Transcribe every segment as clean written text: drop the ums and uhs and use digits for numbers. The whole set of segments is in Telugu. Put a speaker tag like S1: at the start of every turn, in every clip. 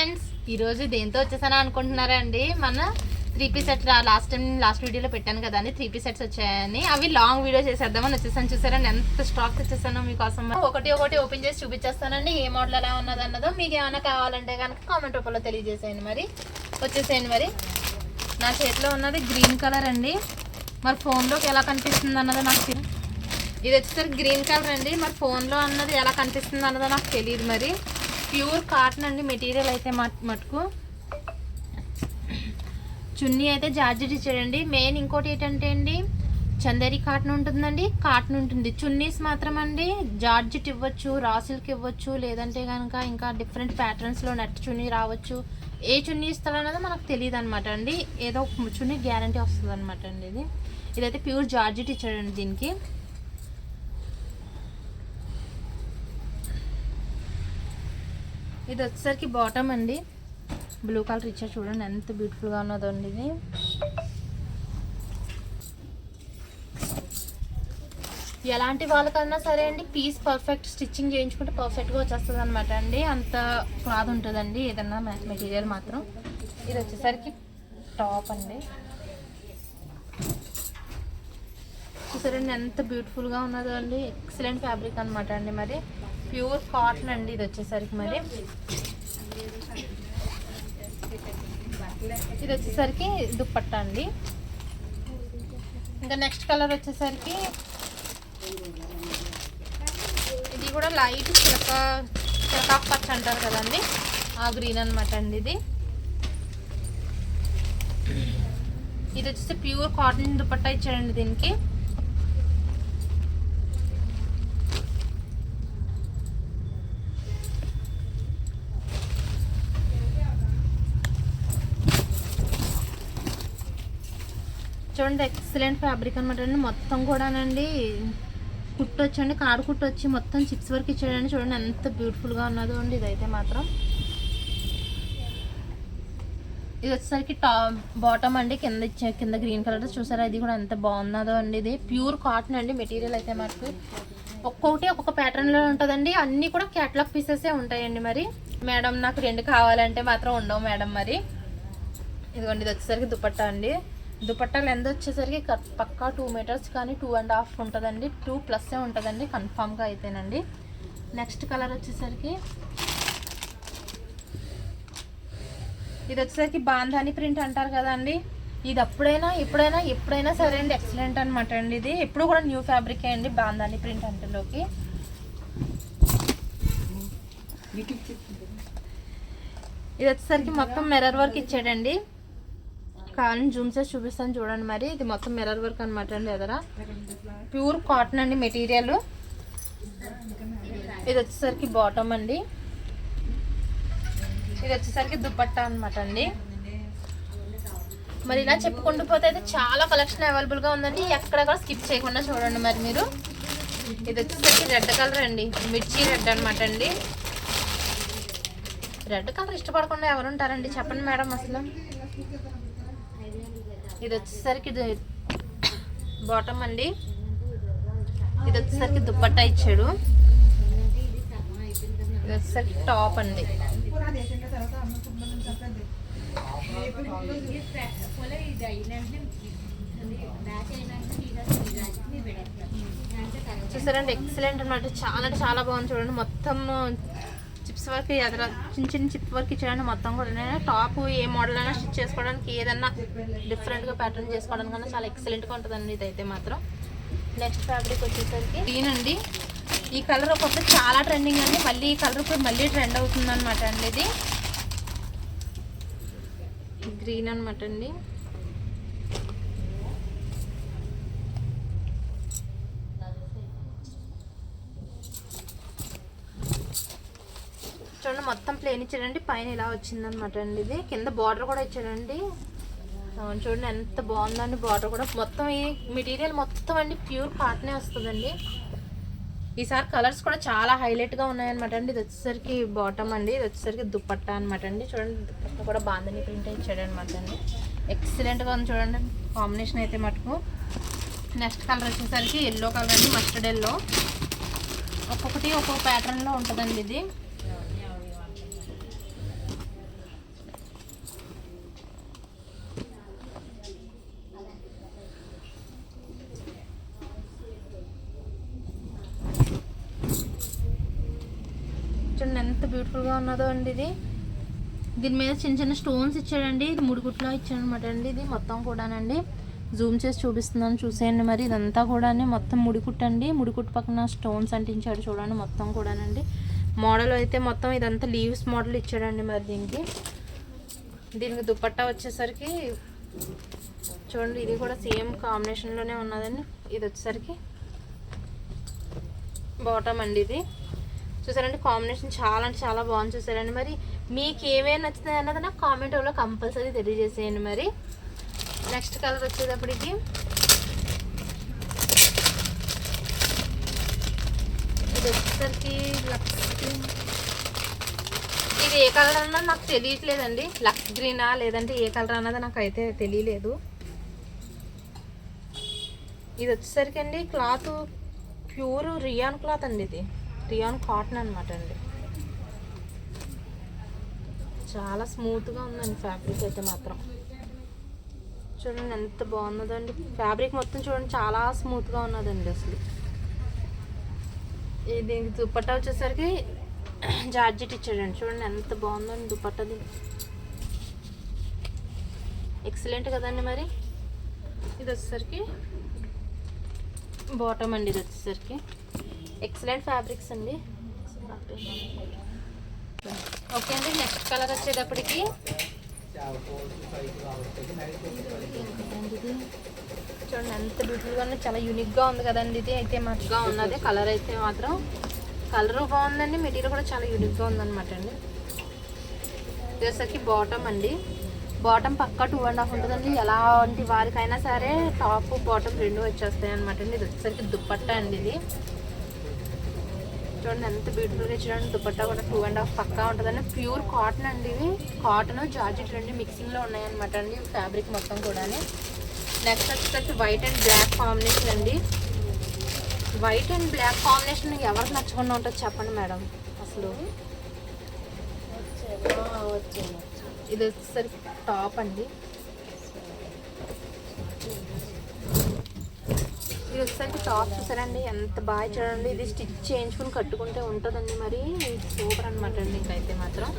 S1: ఫ్రెండ్స్, ఈరోజు దేంతో వచ్చేసానా అనుకుంటున్నారా అండి? మన 3 సెట్ లాస్ట్ వీడియోలో పెట్టాను కదా అండి, 3 సెట్స్ వచ్చాయని. అవి లాంగ్ వీడియో చేసేద్దామని వచ్చేసాను. చూసారండి ఎంత స్టాక్ తెచ్చేసానో మీకోసం. ఒకటి ఓపెన్ చేసి చూపించేస్తానండి, ఏ మోడల్ ఎలా ఉన్నది అన్నదో. మీకు ఏమైనా కావాలంటే కనుక కామెంట్ రూపంలో తెలియజేసేయండి. వచ్చేసేయండి. నా చేతిలో ఉన్నది గ్రీన్ కలర్ అండి. మరి ఫోన్లోకి ఎలా కనిపిస్తుంది అన్నదో నాకు ఇది వచ్చేసరికి గ్రీన్ కలర్ అండి. మరి ఫోన్లో అన్నది ఎలా కనిపిస్తుంది అన్నదో నాకు తెలియదు. మరి ప్యూర్ కాటన్ అండి మెటీరియల్ అయితే మటుకు. చున్నీ అయితే జార్జెట్ ఇచ్చాడండి. మెయిన్ ఇంకోటి ఏంటంటే అండి, చందేరి కాటన్ ఉంటుందండి, కాటన్ ఉంటుంది. చున్నీస్ మాత్రం అండి జార్జెట్ ఇవ్వచ్చు, రా సిల్క్ ఇవ్వచ్చు, లేదంటే కనుక ఇంకా డిఫరెంట్ ప్యాటర్న్స్లో నెట్ చున్నీ రావచ్చు. ఏ చున్నీ ఇస్తాడన్నది మనకు తెలియదు అనమాట అండి. ఏదో చున్నీ గ్యారంటీ వస్తుంది అనమాట అండి. ఇదైతే ప్యూర్ జార్జెట్ ఇచ్చాడండి దీనికి. ఇది వచ్చేసరికి బాటమ్ అండి, బ్లూ కలర్ ఇచ్చారు. చూడండి ఎంత బ్యూటిఫుల్గా ఉన్నదో అండి ఇది. ఎలాంటి వాళ్ళకన్నా సరే అండి, పీస్ పర్ఫెక్ట్ స్టిచ్చింగ్ చేయించుకుంటే పర్ఫెక్ట్గా వచ్చేస్తుంది అనమాట అండి. అంత క్లాత్ ఉంటుందండి ఏదన్నా మెటీరియల్ మాత్రం. ఇది వచ్చేసరికి టాప్ అండి. చూసారండి ఎంత బ్యూటిఫుల్గా ఉన్నదో అండి. ఎక్సలెంట్ ఫ్యాబ్రిక్ అనమాట అండి. మరి ప్యూర్ కాటన్ అండి ఇది వచ్చేసరికి. మరి ఇది వచ్చేసరికి దుప్పట్టా అండి. ఇంకా నెక్స్ట్ కలర్ వచ్చేసరికి ఇది కూడా లైట్ చిలకాకు పచ్చ అంటారు కదండి, ఆ గ్రీన్ అనమాట అండి ఇది. ఇది వచ్చేసి ప్యూర్ కాటన్ దుప్పట్టా ఇచ్చాడండి దీనికి. చూడండి ఎక్సలెంట్ ఫ్యాబ్రిక్ అనమాట అండి. మొత్తం కూడానండి కుట్టు వచ్చండి, కాడు కుట్టు వచ్చి మొత్తం చిప్స్ వరకు ఇచ్చాడండి. చూడండి ఎంత బ్యూటిఫుల్గా ఉన్నదో అండి ఇదైతే మాత్రం. ఇది వచ్చేసరికి బాటమ్ అండి, కింద గ్రీన్ కలర్ చూసారా, ఇది కూడా ఎంత బాగున్నదో అండి. ఇది ప్యూర్ కాటన్ అండి మెటీరియల్ అయితే మనకు. ఒక్కొక్క ప్యాటర్న్లో ఉంటుందండి. అన్నీ కూడా క్యాటలాగ్ పీసెసే ఉంటాయండి. మరి మేడం నాకు 2 కావాలంటే మాత్రం ఉండవు మేడం. మరి ఇదిగోండి ఇది వచ్చేసరికి దుపట్టా అండి. దుపట్టా లెంత్ వచ్చేసరికి పక్కా 2 మీటర్స్ కానీ 2.5 ఉంటుందండి. 2+ ఉంటుందండి కన్ఫామ్గా అయితేనండి. నెక్స్ట్ కలర్ వచ్చేసరికి ఇది వచ్చేసరికి బాంధాని ప్రింట్ అంటారు కదండి. ఇది ఎప్పుడైనా సరే అండి ఎక్సలెంట్ అనమాట అండి. ఇది ఎప్పుడు కూడా న్యూ ఫ్యాబ్రిక్ అండి బాంధాని ప్రింట్ అంటేలోకి. ఇది వచ్చేసరికి మొత్తం మిర్రర్ వర్క్ ఇచ్చాడండి. కావాలని జూమ్ చేసి చూపిస్తాను చూడండి. మరి ఇది మొత్తం మిర్రర్ వర్క్ అనమాట అండి. ఎదరా ప్యూర్ కాటన్ అండి మెటీరియల్. ఇది వచ్చేసరికి బాటమ్ అండి. ఇది వచ్చేసరికి దుపట్టా అనమాట అండి. మరి ఇలా చెప్పుకుంటూ పోతే అయితే చాలా కలెక్షన్ అవైలబుల్గా ఉందండి. ఎక్కడ కూడా స్కిప్ చేయకుండా చూడండి. మరి మీరు ఇది వచ్చేసరికి రెడ్ కలర్ అండి, మిర్చి రెడ్ అనమాట అండి. రెడ్ కలర్ ఇష్టపడకుండా ఎవరు ఉంటారండి చెప్పండి మేడం అసలు. ఇది వచ్చేసరికి బాటమ్ అండి. ఇది వచ్చేసరికి దుపట్టా ఇచ్చాడు. ఇది వచ్చేసరికి టాప్ అండి. చూసారండి ఎక్సలెంట్ అనమాట. చాలా బాగుంది చూడండి. మొత్తం చిప్స్ వర్క్ ఎదర చిన్న చిప్ వర్క్ ఇచ్చాడండి. మొత్తం కూడా టాప్ ఏ మోడల్ అయినా స్టిచ్ చేసుకోవడానికి, ఏదన్నా డిఫరెంట్గా ప్యాటర్న్ చేసుకోవడానికి చాలా ఎక్సలెంట్గా ఉంటుందండి ఇదైతే మాత్రం. నెక్స్ట్ ఫ్యాబ్రిక్ వచ్చేసరికి గ్రీన్ అండి. ఈ కలర్ ఒకప్పుడు చాలా ట్రెండింగ్ అండి. మళ్ళీ ఈ కలర్ ఇప్పుడు మళ్ళీ ట్రెండ్ అవుతుంది అనమాట అండి. ఇది గ్రీన్ అనమాట అండి. చూడండి మొత్తం ప్లేన్ ఇచ్చాడండి. పైన ఇలా వచ్చిందనమాట అండి. ఇది కింద బార్డర్ కూడా ఇచ్చాడండి. చూడండి ఎంత బాగుందండి బార్డర్ కూడా. మొత్తం ఈ మెటీరియల్ మొత్తం అండి ప్యూర్ కాటనే వస్తుందండి. ఈసారి కలర్స్ కూడా చాలా హైలైట్గా ఉన్నాయన్నమాట అండి. ఇది వచ్చేసరికి బాటమ్ అండి. ఇది వచ్చేసరికి దుపట్టా అనమాట అండి. చూడండి దుపట్టా కూడా బాంధని ప్రింట్ ఇచ్చాడనమాట అండి. ఎక్సలెంట్గా ఉంది చూడండి కాంబినేషన్ అయితే మటుకు. నెక్స్ట్ కలర్ వచ్చేసరికి ఎల్లో కలర్ అండి, మస్టర్డ్ ఎల్లో. ఒక్కొక్క ప్యాటర్న్లో ఉంటుందండి ఇది. బ్యూటిఫుల్గా ఉన్నదో అండి ఇది. దీని మీద చిన్న చిన్న స్టోన్స్ ఇచ్చాడండి. ఇది ముడిగుట్లో ఇచ్చాడు అనమాట అండి. ఇది మొత్తం కూడానండి జూమ్ చేసి చూపిస్తున్నాను, చూసేయండి. మరి ఇదంతా కూడా మొత్తం ముడికుట్టండి. ముడికుట్టు పక్కన స్టోన్స్ అంటించాడు చూడండి మొత్తం కూడానండి. మోడల్ అయితే మొత్తం ఇదంతా లీవ్స్ మోడల్ ఇచ్చాడండి. మరి దీనికి దుపట్టా వచ్చేసరికి చూడండి, ఇది కూడా సేమ్ కాంబినేషన్లోనే ఉన్నదండి. ఇది వచ్చేసరికి బాటమ్ అండి. ఇది చూసారండి కాంబినేషన్ చాలా అంటే చాలా బాగుంది. చూసారండి మరి మీకు ఏమేమి నచ్చుతాయి అన్నది నాకు కామెంట్లో కంపల్సరీ తెలియజేసేయండి. మరి నెక్స్ట్ కలర్ వచ్చేటప్పటికి ఇది వచ్చేసరికి ఇది ఏ కలర్ అన్నది నాకు తెలియట్లేదండి. లక్స్ గ్రీనా లేదంటే ఏ కలర్ అన్నది నాకు అయితే తెలియలేదు. ఇది వచ్చేసరికి అండి క్లాత్ ప్యూర్ రియాన్ క్లాత్ అండి. ఇది రియాన్ కాటన్ అనమాట అండి. చాలా స్మూత్గా ఉందండి ఫ్యాబ్రిక్ అయితే మాత్రం. చూడండి ఎంత బాగున్నదండి ఫ్యాబ్రిక్ మొత్తం. చూడండి చాలా స్మూత్గా ఉన్నదండి అసలు. దీనికి దుపట్టా వచ్చేసరికి జార్జెట్ ఇచ్చాడండి. చూడండి ఎంత బాగుందండి దుపట్టది. ఎక్సలెంట్ కదండి. మరి ఇది వచ్చేసరికి బాటమ్ అండి. ఇది వచ్చేసరికి ఎక్సలెంట్ ఫ్యాబ్రిక్స్ అండి. ఓకే అండి, నెక్స్ట్ కలర్ వచ్చేటప్పటికి చూడండి ఎంత బ్యూటిఫుల్గా ఉంది, చాలా యూనిక్గా ఉంది కదండి. ఇది అయితే మంచిగా ఉన్నది కలర్ అయితే మాత్రం. కలర్ బాగుందండి, మెటీరియల్ కూడా చాలా యూనిక్గా ఉందన్నమాట అండి. ఇది వచ్చేసరికి బాటమ్ అండి. బాటమ్ పక్కా 2.5 ఉంటుందండి. ఎలాంటి వారికైనా సరే టాప్ బాటమ్ రెండు వచ్చేస్తాయి అనమాట అండి. ఇది వచ్చేసరికి దుపట్టా అండి. ఇది చూడండి ఎంత బ్యూటిఫుల్గా ఇచ్చాడండి. దుపట్టా కూడా 2.5 పక్కా ఉంటుందండి. ప్యూర్ కాటన్ అండి. ఇవి కాటన్ జార్జెట్ రెండు మిక్సింగ్లో ఉన్నాయన్నమాట అండి ఫ్యాబ్రిక్ మొత్తం కూడా. నెక్స్ట్ వచ్చేసరికి వైట్ అండ్ బ్లాక్ కాంబినేషన్ అండి. వైట్ అండ్ బ్లాక్ కాంబినేషన్ ఎవరికి నచ్చకుండా ఉంటుంది చెప్పండి మేడం అసలు. ఇది వచ్చేసరికి టాప్ అండి. ఇది వచ్చేసరికి టాప్ చూసారండి ఎంత బాగా చూడండి. ఇది స్టిచ్ చేయించుకుని కట్టుకుంటే ఉంటుందండి. మరి సూపర్ అనమాట అండి ఇంకైతే మాత్రం.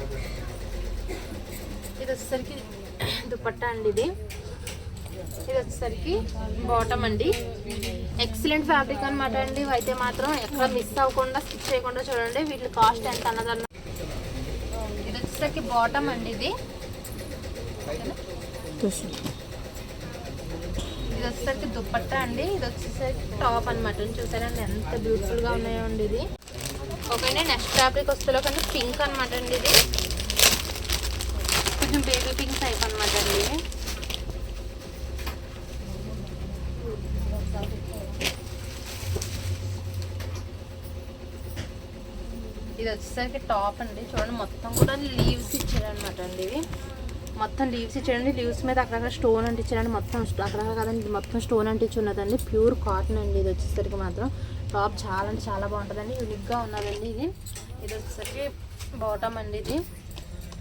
S1: ఇది వచ్చేసరికి దుపట్టా అండి. ఇది వచ్చేసరికి బాటమ్ అండి. ఎక్సలెంట్ ఫ్యాబ్రిక్ అనమాట అండి. అయితే మాత్రం ఎక్కడ మిస్ అవ్వకుండా స్టిచ్ చేయకుండా చూడండి. వీటి కాస్ట్ ఎంత అన్నదన్న. ఇది వచ్చేసరికి బాటమ్ అండి. ఇది వచ్చేసరికి దుపట్టా అండి. ఇది వచ్చేసరికి టాప్ అనమాట. చూసారండి ఎంత బ్యూటిఫుల్గా ఉన్నాయో అండి. ఇది ఓకేనే. నెక్స్ట్ ఫ్యాబ్రిక్ వస్తే కానీ పింక్ అనమాట అండి. ఇది కొంచెం బేబీ పింక్ టైప్ అనమాట అండి. ఇది వచ్చేసరికి టాప్ అండి. చూడండి మొత్తం కూడా లీవ్స్ ఇచ్చారనమాట అండి. ఇవి మొత్తం లీవ్స్ ఇచ్చాడండి. లీవ్స్ మీద అక్కడక్కడ స్టోన్ అంటించాడండి. మొత్తం అక్కడక్కడ కదండి మొత్తం స్టోన్ అంటించి ఉన్నదండి. ప్యూర్ కాటన్ అండి. ఇది వచ్చేసరికి మాత్రం టాప్ చాలా అంటే చాలా బాగుంటుందండి. యూనిక్గా ఉన్నదండి. ఇది వచ్చేసరికి బాటమ్ అండి.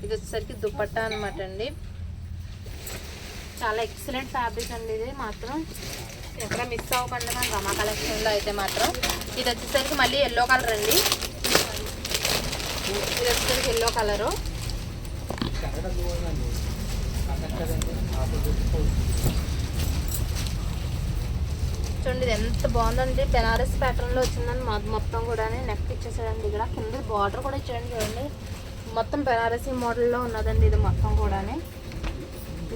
S1: ఇది వచ్చేసరికి దుపట్టా అనమాట అండి. చాలా ఎక్సలెంట్ ఫ్యాబ్రిక్ అండి. ఇది మాత్రం ఎక్కడ మిస్ అవ్వకుండా మన రమా కలెక్షన్లో అయితే మాత్రం. ఇది వచ్చేసరికి మళ్ళీ ఎల్లో కలర్ అండి. ఇది వచ్చేసరికి ఎల్లో కలరు. చూడండి ఇది ఎంత బాగుందండి. బెనారస్ ప్యాటర్న్లో వచ్చిందని మొత్తం కూడా నెక్ ఇచ్చేసాడండి. ఇక్కడ కింద బార్డర్ కూడా ఇచ్చాడండి. చూడండి మొత్తం బెనారసీ మోడల్లో ఉన్నదండి ఇది మొత్తం కూడా.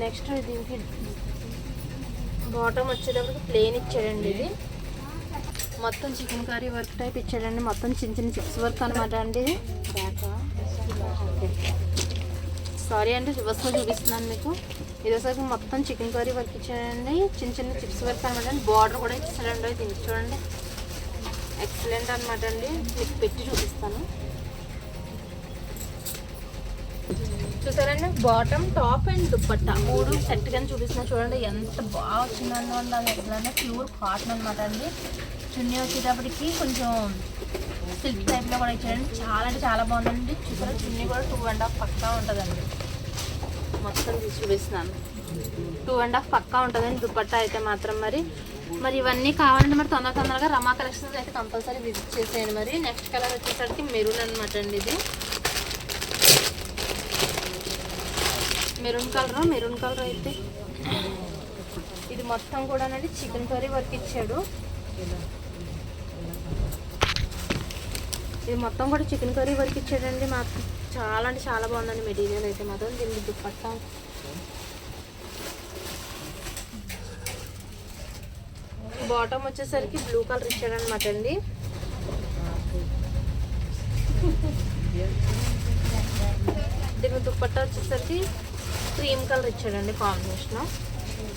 S1: నెక్స్ట్ దీనికి బాటమ్ వచ్చేటప్పటికి ప్లెయిన్ ఇచ్చాడండి. ఇది మొత్తం చికెన్ కర్రీ వర్క్ టైప్ ఇచ్చాడండి. మొత్తం చిన్న చిన్న చిప్స్ వర్క్ అనమాట అండి. సారీ అండి రివర్స్లో చూపిస్తున్నాను మీకు. ఇది వచ్చేసరికి మొత్తం చికెన్ కర్రీ వర్క్ ఇచ్చాడండి. చిన్న చిన్న చిప్స్ వర్క్ అనమాట అండి. బార్డర్ కూడా ఇచ్చాడండి. దీనికి చూడండి ఎక్సలెంట్ అనమాట అండి. మీకు పెట్టి చూపిస్తాను. చూసారండి బాటమ్ టాప్ అండ్ దుపట్టా మూడు సెట్ గా చూపిస్తున్నా. చూడండి ఎంత బాగా వచ్చిందండి. ఎట్లా ప్యూర్ కాటన్ అనమాట అండి. చున్నీ వచ్చేటప్పటికి కొంచెం సిల్క్ టైప్లో కూడా ఇచ్చాడండి. చాలా అంటే చాలా బాగుందండి. చూసారా చున్నీ కూడా 2.5 పక్కా ఉంటుందండి. మొత్తం తీసి చూపిస్తున్నాను. 2.5 పక్కా ఉంటుందండి దుపట్టా అయితే మాత్రం. మరి ఇవన్నీ కావాలంటే మరి తొందరగా రమా కలెక్షన్స్ అయితే కంపల్సరీ విజిట్ చేసేయండి. మరి నెక్స్ట్ కలర్ వచ్చేసరికి మెరూన్ అనమాట అండి. ఇది మెరూన్ కలర్ అయితే ఇది మొత్తం కూడా చికెన్ కర్రీ వర్క్ ఇచ్చాడు. ఇది మొత్తం కూడా చికెన్ కర్రీ వర్క్ ఇచ్చాడండి. మాకు చాలా అంటే చాలా బాగుందండి మెటీరియల్ అయితే మాత్రం. దీనికి దుప్పట్టా బాటమ్ వచ్చేసరికి బ్లూ కలర్ ఇచ్చాడనమాట అండి. దీనికి దుప్పట్టా వచ్చేసరికి క్రీమ్ కలర్ ఇచ్చాడండి కాంబినేషన్.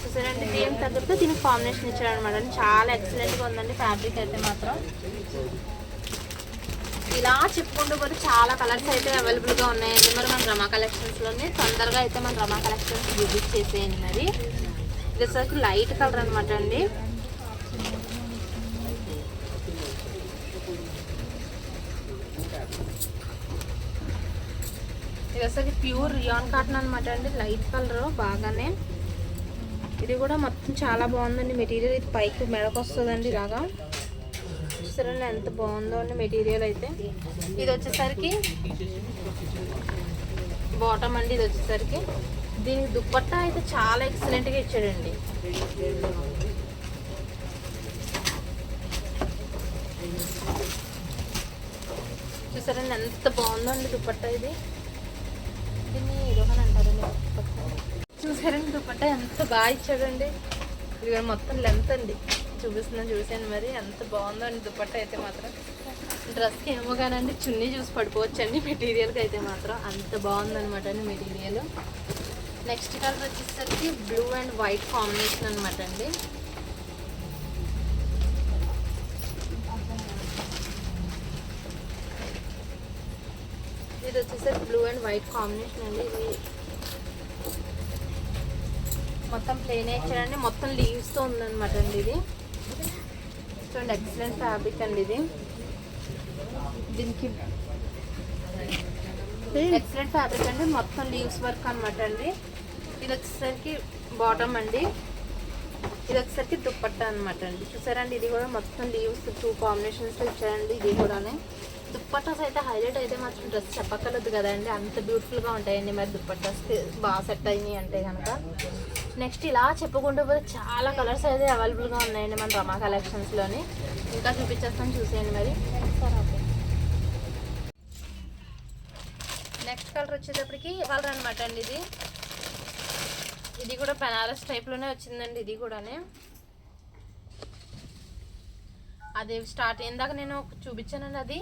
S1: చూసారండి దీనికి తగ్గట్టు దీనికి కాంబినేషన్ ఇచ్చాడనమాట అండి. చాలా ఎక్సలెంట్గా ఉందండి ఫ్యాబ్రిక్ అయితే మాత్రం. ఇలా చెప్పుకుంటూ పోతే చాలా కలర్స్ అయితే అవైలబుల్గా ఉన్నాయండి. మరి మన రమా కలెక్షన్స్లోనే తొందరగా అయితే మన రమా కలెక్షన్స్ విజిట్ చేసేయండి. మరి ఇది వచ్చేసరికి లైట్ కలర్ అనమాట అండి. ఇది వచ్చేసరికి ప్యూర్ రియాన్ కాటన్ అనమాట అండి. లైట్ కలర్ బాగానే. ఇది కూడా మొత్తం చాలా బాగుందండి మెటీరియల్. ఇది పైకి మెడకు వస్తుందండి ఇలాగా. చూసారండి ఎంత బాగుందో అండి మెటీరియల్ అయితే. ఇది వచ్చేసరికి బాటమ్ అండి. ఇది వచ్చేసరికి దీనికి దుప్పట్టా అయితే చాలా ఎక్సలెంట్గా ఇచ్చాడండి. చూసారండి ఎంత బాగుందో అండి దుప్పట్టా. దీన్ని ఇదొకని అంటారండి దుప్పట్టా. చూసారండి దుప్పట్టా ఎంత బాగా ఇచ్చాడండి. ఇది మొత్తం లెంత్ అండి. చూసాను మరి ఎంత బాగుందో అండి దుప్పట్టా అయితే మాత్రం. డ్రెస్కి ఏమో కానండి చున్నీ చూసి పడిపోవచ్చండి మెటీరియల్కి అయితే మాత్రం. అంత బాగుందనమాట అండి మెటీరియల్. నెక్స్ట్ కలర్ వచ్చేసరికి బ్లూ అండ్ వైట్ కాంబినేషన్ అనమాట అండి. ఇది వచ్చేసరికి బ్లూ అండ్ వైట్ కాంబినేషన్ అండి. ఇది మొత్తం ప్లెయిన్ ఇచ్చాడండి. మొత్తం లీవ్స్తో ఉందన్నమాట అండి. ఇది చూడండి ఎక్సలెంట్ ఫ్యాబ్రిక్ అండి. ఇది దీనికి ఎక్సలెంట్ ఫ్యాబ్రిక్ అండి. మొత్తం లీవ్స్ వర్క్ అనమాట అండి. ఇది వచ్చేసరికి బాటమ్ అండి. ఇది వచ్చేసరికి దుప్పట్టా అనమాట అండి. చూసారండి ఇది కూడా మొత్తం లీవ్స్ 2 కాంబినేషన్స్లో ఇచ్చారండి. ఇది కూడానే దుప్పట్టాస్ అయితే హైలైట్ అయితే మాత్రం డ్రెస్ చెప్పక్కర్లేదు కదండి. అంత బ్యూటిఫుల్గా ఉంటాయండి మరి దుప్పట్టాస్ బాగా సెట్ అయినాయి అంటే కనుక. నెక్స్ట్ ఇలా చెప్పుకుంటూ పోతే చాలా కలర్స్ అయితే అవైలబుల్గా ఉన్నాయండి మన రమా కలెక్షన్స్లోని. ఇంకా చూపించేస్తాను చూసేయండి మరి. నెక్స్ట్ కలర్ వచ్చేటప్పటికి కలర్ అనమాట అండి. ఇది కూడా బనారస్ టైప్లోనే వచ్చిందండి. ఇది కూడానే అదే స్టార్ట్ ఇందాక నేను చూపించానండి.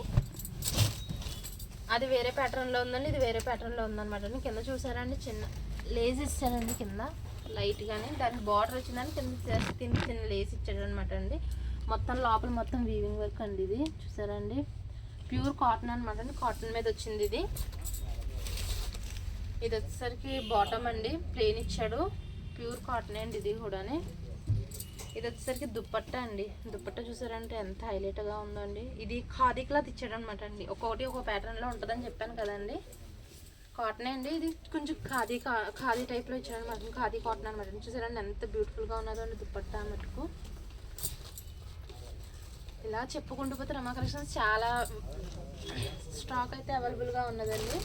S1: అది వేరే ప్యాటర్న్లో ఉందండి. ఇది వేరే ప్యాటర్న్లో ఉందన్నమాట అండి. కింద చూసారండి చిన్న లేస్ ఇచ్చానండి కింద లైట్గానే. దానికి బార్డర్ వచ్చిందని కింద చిన్న లేస్ ఇచ్చాడు అనమాట అండి. మొత్తం లోపల మొత్తం వీవింగ్ వర్క్ అండి. ఇది చూసారండి ప్యూర్ కాటన్ అనమాట అండి. కాటన్ మీద వచ్చింది ఇది. ఇది వచ్చేసరికి బాటమ్ అండి. ప్లెయిన్ ఇచ్చాడు. ప్యూర్ కాటన్ అండి ఇది కూడానే. ఇది వచ్చేసరికి దుప్పట్టా అండి. దుప్పట్టా చూసారంటే ఎంత హైలైట్గా ఉందో అండి. ఇది ఖాదీ క్లాత్ ఇచ్చాడు అనమాట అండి. ఒక్కొక్కటి ఒక ప్యాటర్న్లో ఉంటుందని చెప్పాను కదండి. కాటనే అండి. ఇది కొంచెం ఖాదీ టైప్లో ఇచ్చాడు అనమాట. ఖాదీ కాటన్ అనమాట. చూసారండి ఎంత బ్యూటిఫుల్గా ఉన్నదో అండి దుప్పట్టా మటుకు. ఇలా చెప్పుకుంటూ పోతే రమా కలెక్షన్స్ చాలా స్టాక్ అయితే అవైలబుల్గా ఉన్నదండి.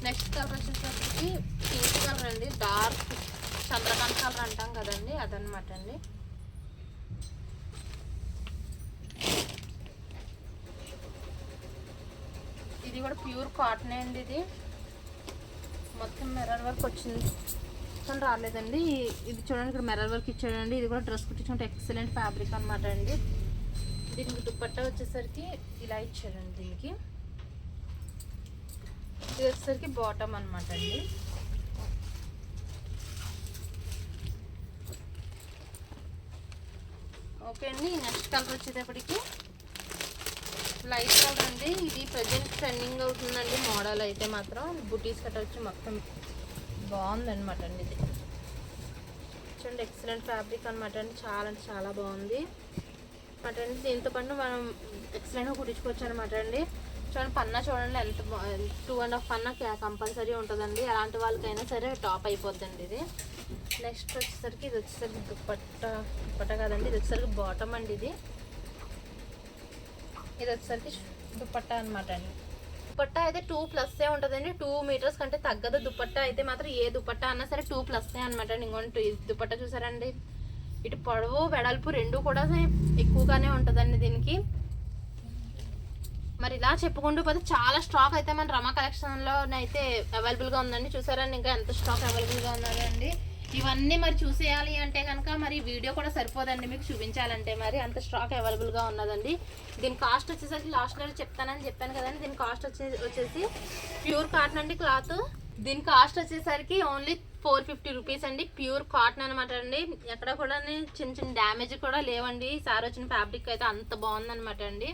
S1: నెక్స్ట్ కలర్ వచ్చేసరికి పింక్ కలర్ అండి. డార్క్ చంద్రకాంత్ కలర్ అంటాం కదండి అదనమాట అండి. ఇది కూడా ప్యూర్ కాటనే అండి. ఇది మొత్తం మిర్రర్ వర్క్ వచ్చింది రాలేదండి. ఇది చూడండి ఇక్కడ మిర్రర్ వర్క్ ఇచ్చాడండి. ఇది కూడా డ్రెస్ కుట్టించుకుంటే ఎక్సలెంట్ ఫ్యాబ్రిక్ అనమాట అండి. దీనికి దుప్పట్టా వచ్చేసరికి ఇలా ఇచ్చాడండి. దీనికి ఇది వచ్చేసరికి బాటమ్ అనమాట అండి. ఓకే అండి. నెక్స్ట్ కలర్ వచ్చేటప్పటికి లైట్ కలర్ అండి. ఇది ప్రజెంట్ ట్రెండింగ్ అవుతుందండి మోడల్ అయితే మాత్రం. బుటీస్ కట్ట వచ్చి మొత్తం బాగుందనమాట అండి. ఇది చూడండి ఎక్సలెంట్ ఫ్యాబ్రిక్ అనమాట అండి. చాలా అంటే చాలా బాగుంది అనమాట అండి. దీంతో పాటు మనం ఎక్సలెంట్గా కుట్టించుకోవచ్చు అనమాట అండి. చూడండి పన్నా చూడండి ఎంత 2.5 పన్నా కంపల్సరీ ఉంటుందండి. అలాంటి వాళ్ళకైనా సరే టాప్ అయిపోద్దండి ఇది. నెక్స్ట్ వచ్చేసరికి ఇది వచ్చేసరికి దుప్పట్టా కదండి. ఇది వచ్చేసరికి బాటమ్ అండి. ఇది వచ్చేసరికి దుప్పట్టా అనమాట అండి. దుపట్టా అయితే 2+ ఉంటుందండి, 2 మీటర్స్ కంటే తగ్గదు. దుపట్టా అయితే మాత్రం ఏ దుపట్టా అన్నా సరే 2+ అనమాట. ఇంకోటి దుపట్టా చూసారండి, ఇటు పొడవు వెడల్పు రెండు కూడా ఎక్కువగానే ఉంటుందండి దీనికి. మరి ఇలా చెప్పుకుంటూ పోతే చాలా స్టాక్ అయితే మన రమా కలెక్షన్లో అయితే అవైలబుల్గా ఉందండి. చూసారండి ఇంకా ఎంత స్టాక్ అవైలబుల్గా ఉన్నదండి. ఇవన్నీ మరి చూసేయాలి అంటే కనుక మరి వీడియో కూడా సరిపోదండి మీకు చూపించాలంటే, మరి అంత స్టాక్ అవైలబుల్గా ఉన్నదండి. దీని కాస్ట్ వచ్చేసరికి లాస్ట్లో చెప్తానని చెప్పాను కదండి. దీని కాస్ట్ వచ్చేసి ప్యూర్ కాటన్ అండి క్లాత్. దీని కాస్ట్ వచ్చేసరికి ఓన్లీ 450 రూపీస్ అండి. ప్యూర్ కాటన్ అనమాట అండి. ఎక్కడ కూడా చిన్న చిన్న డ్యామేజ్ కూడా లేవండి. ఈసారి వచ్చిన ఫ్యాబ్రిక్ అయితే అంత బాగుందనమాట అండి.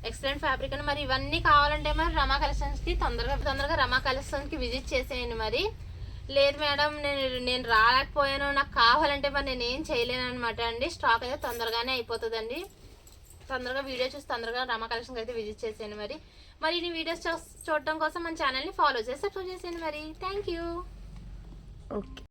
S1: ఎక్సలెంట్ ఫ్యాబ్రిక్ అండి. మరి ఇవన్నీ కావాలంటే మరి రమా కలెక్షన్స్కి తొందరగా రమా కలెక్షన్స్కి విజిట్ చేసేయండి. మరి లేదు మేడం నేను రాలేకపోయాను, నాకు కావాలంటే మరి నేను ఏం చేయలేను అనమాట అండి. స్టాక్ అయితే తొందరగానే అయిపోతుందండి. తొందరగా వీడియో చూసి తొందరగా రమా కలెక్షన్కి అయితే విజిట్ చేసేయండి. మరి ఈ వీడియోస్ చూడటం కోసం మన ఛానల్ని ఫాలో చేసి సబ్స్క్రైబ్ చేసేయండి. మరి థ్యాంక్ యూ.
S2: ఓకే.